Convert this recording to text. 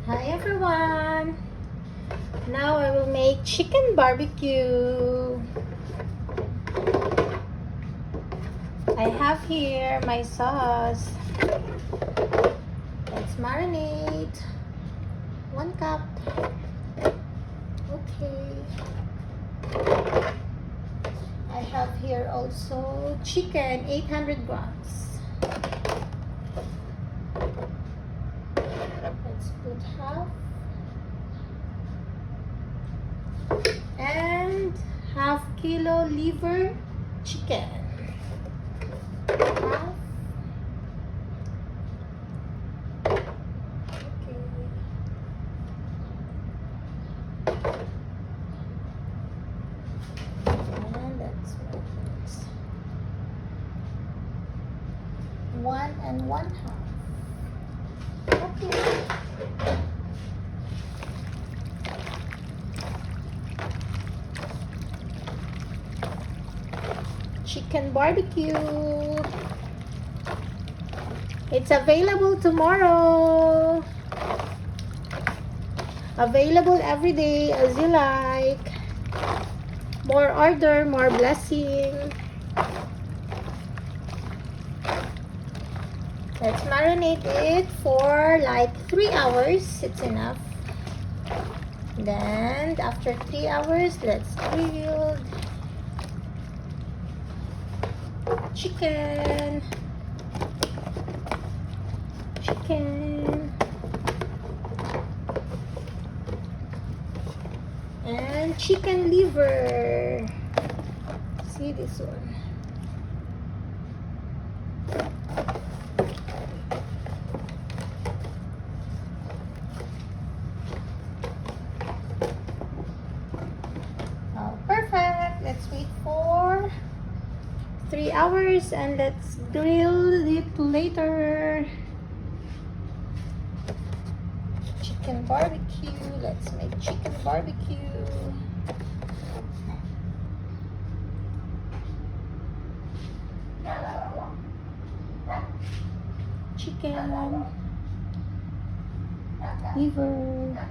Hi everyone! Now I will make chicken barbecue. I have here my sauce. Let's marinate. 1 cup. Okay. I have here also chicken, 800 grams. Let's put half. And half kilo liver chicken. Half. Okay. And let's mix. 1 1/2. Okay. Chicken barbecue. It's available tomorrow. Available every day as you like. More order, more blessing. Let's marinate it for like 3 hours. It's enough. Then after 3 hours, let's grill chicken. And chicken liver. See this one. Oh, perfect. Let's wait for 3 hours and let's grill it later. Chicken barbecue. Let's make chicken barbecue. Chicken liver.